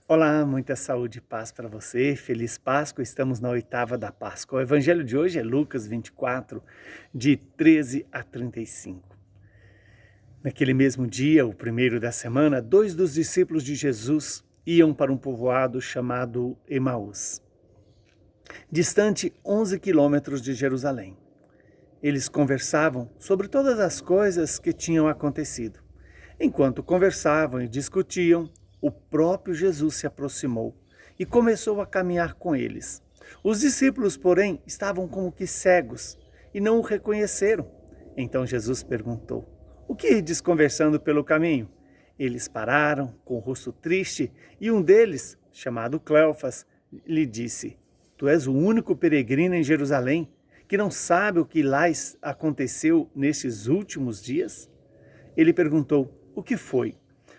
Olá, muita saúde e paz para você. Feliz Páscoa, estamos na oitava da Páscoa. O evangelho de hoje é Lucas 24, de 13 a 35. Naquele mesmo dia, o primeiro da semana, 2 dos discípulos de Jesus iam para um povoado chamado Emaús, distante 11 quilômetros de Jerusalém. Eles conversavam sobre todas as coisas que tinham acontecido. Enquanto conversavam e discutiam, o próprio Jesus se aproximou e começou a caminhar com eles. Os discípulos, porém, estavam como que cegos e não o reconheceram. Então Jesus perguntou: "O que ides conversando pelo caminho?" Eles pararam, com o rosto triste, e um deles, chamado Cleofas, lhe disse: "Tu és o único peregrino em Jerusalém que não sabe o que lá aconteceu nestes últimos dias?" Ele perguntou: "O que foi?"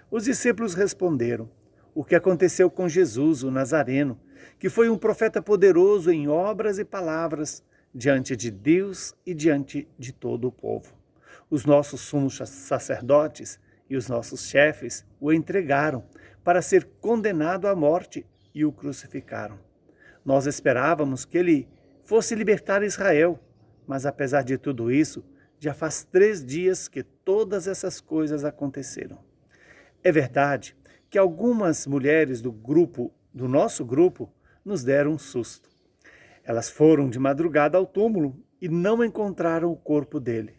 Os discípulos responderam: "O que aconteceu com Jesus, o Nazareno, que foi um profeta poderoso em obras e palavras, diante de Deus e diante de todo o povo. Os nossos sumos sacerdotes e os nossos chefes o entregaram para ser condenado à morte e o crucificaram. Nós esperávamos que ele fosse libertar Israel, mas apesar de tudo isso, já faz 3 dias que todas essas coisas aconteceram. É verdade que algumas mulheres do nosso grupo, nos deram um susto. Elas foram de madrugada ao túmulo e não encontraram o corpo dele.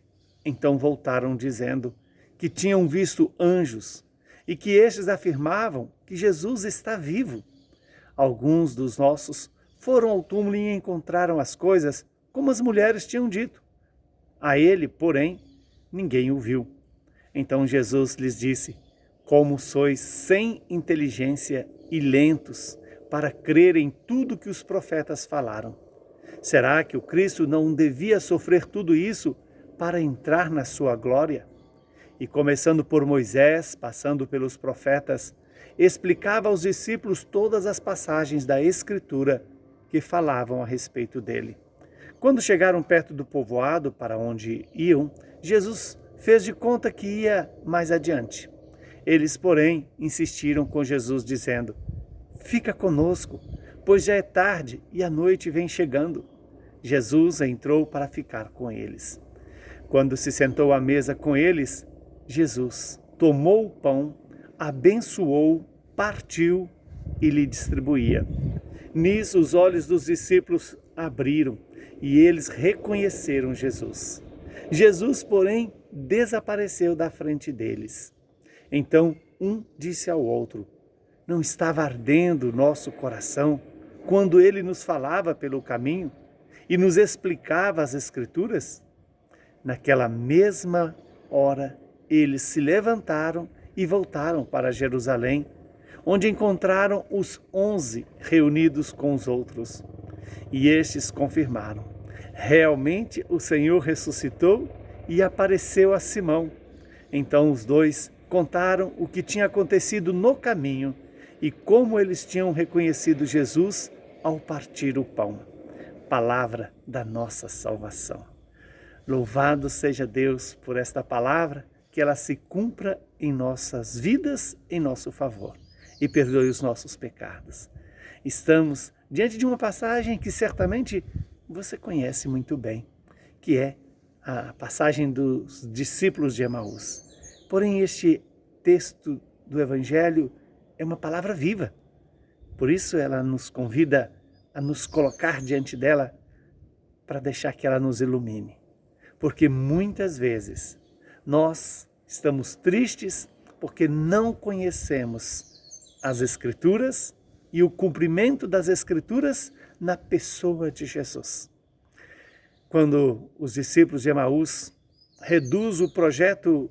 Então voltaram dizendo que tinham visto anjos e que estes afirmavam que Jesus está vivo. Alguns dos nossos foram ao túmulo e encontraram as coisas como as mulheres tinham dito. A ele, porém, ninguém o viu." Então Jesus lhes disse: "Como sois sem inteligência e lentos para crer em tudo que os profetas falaram. Será que o Cristo não devia sofrer tudo isso para entrar na sua glória?" E começando por Moisés, passando pelos profetas, explicava aos discípulos todas as passagens da Escritura que falavam a respeito dele. Quando chegaram perto do povoado para onde iam, Jesus fez de conta que ia mais adiante. Eles, porém, insistiram com Jesus, dizendo: "Fica conosco, pois já é tarde e a noite vem chegando." Jesus entrou para ficar com eles. Quando se sentou à mesa com eles, Jesus tomou o pão, abençoou, partiu e lhe distribuía. Nisso os olhos dos discípulos abriram e eles reconheceram Jesus. Jesus, porém, desapareceu da frente deles. Então um disse ao outro: "Não estava ardendo o nosso coração quando ele nos falava pelo caminho e nos explicava as Escrituras?" Naquela mesma hora, eles se levantaram e voltaram para Jerusalém, onde encontraram os 11 reunidos com os outros. E estes confirmaram: "Realmente o Senhor ressuscitou e apareceu a Simão." Então os dois contaram o que tinha acontecido no caminho e como eles tinham reconhecido Jesus ao partir o pão. Palavra da nossa salvação. Louvado seja Deus por esta palavra, que ela se cumpra em nossas vidas, em nosso favor, e perdoe os nossos pecados. Estamos diante de uma passagem que certamente você conhece muito bem, que é a passagem dos discípulos de Emaús. Porém, este texto do Evangelho é uma palavra viva. Por isso ela nos convida a nos colocar diante dela para deixar que ela nos ilumine. Porque muitas vezes nós estamos tristes porque não conhecemos as Escrituras e o cumprimento das Escrituras na pessoa de Jesus. Quando os discípulos de Emaús reduzem o projeto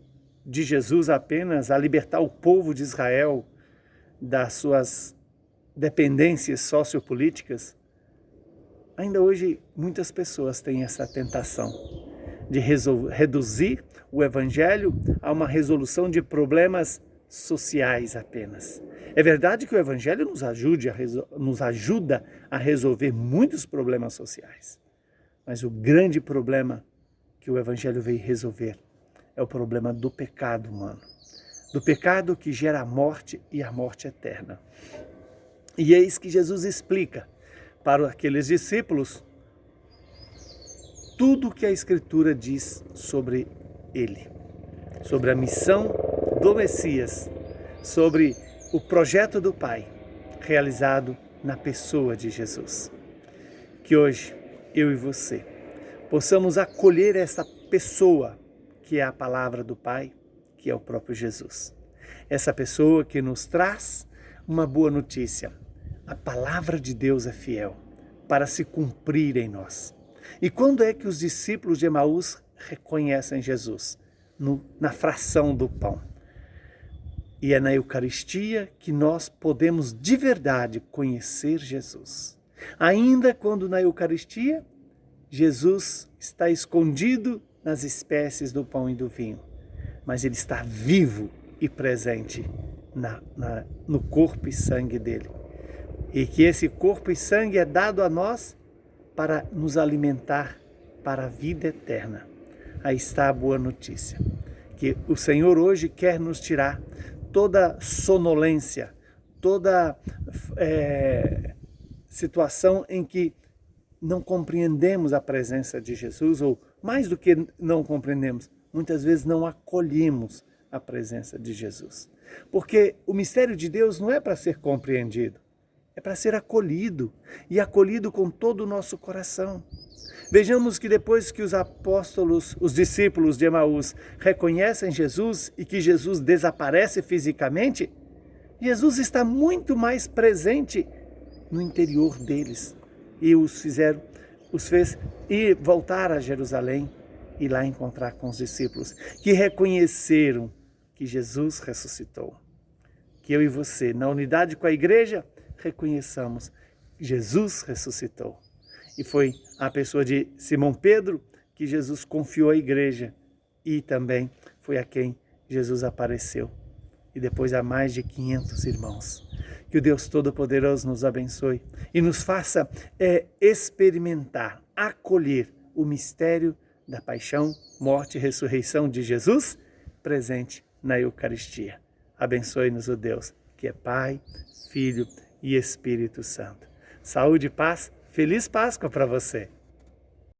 de Jesus apenas a libertar o povo de Israel das suas dependências sociopolíticas, ainda hoje muitas pessoas têm essa tentação de reduzir o Evangelho a uma resolução de problemas sociais apenas. É verdade que o Evangelho nos ajuda a resolver muitos problemas sociais, mas o grande problema que o Evangelho veio resolver é o problema do pecado humano, do pecado que gera a morte e a morte eterna. E eis que Jesus explica para aqueles discípulos tudo o que a Escritura diz sobre ele, sobre a missão do Messias, sobre o projeto do Pai realizado na pessoa de Jesus. Que hoje eu e você possamos acolher essa pessoa que é a palavra do Pai, que é o próprio Jesus. Essa pessoa que nos traz uma boa notícia. A palavra de Deus é fiel para se cumprir em nós. E quando é que os discípulos de Emaús reconhecem Jesus? Na fração do pão. E é na Eucaristia que nós podemos de verdade conhecer Jesus. Ainda quando na Eucaristia, Jesus está escondido nas espécies do pão e do vinho, mas ele está vivo e presente no corpo e sangue dele. E que esse corpo e sangue é dado a nós para nos alimentar para a vida eterna. Aí está a boa notícia, que o Senhor hoje quer nos tirar toda sonolência, toda situação em que não compreendemos a presença de Jesus, ou mais do que não compreendemos, muitas vezes não acolhemos a presença de Jesus. Porque o mistério de Deus não é para ser compreendido, é para ser acolhido, e acolhido com todo o nosso coração. Vejamos que depois que os apóstolos, os discípulos de Emaús, reconhecem Jesus e que Jesus desaparece fisicamente, Jesus está muito mais presente no interior deles e os fez ir voltar a Jerusalém e lá encontrar com os discípulos, que reconheceram que Jesus ressuscitou. Que eu e você, na unidade com a igreja, reconheçamos que Jesus ressuscitou. E foi a pessoa de Simão Pedro que Jesus confiou à igreja e também foi a quem Jesus apareceu. E depois a mais de 500 irmãos. Que o Deus Todo-Poderoso nos abençoe e nos faça experimentar, acolher o mistério da paixão, morte e ressurreição de Jesus presente na Eucaristia. Abençoe-nos o Deus, que é Pai, Filho e Espírito Santo. Saúde e paz, feliz Páscoa para você!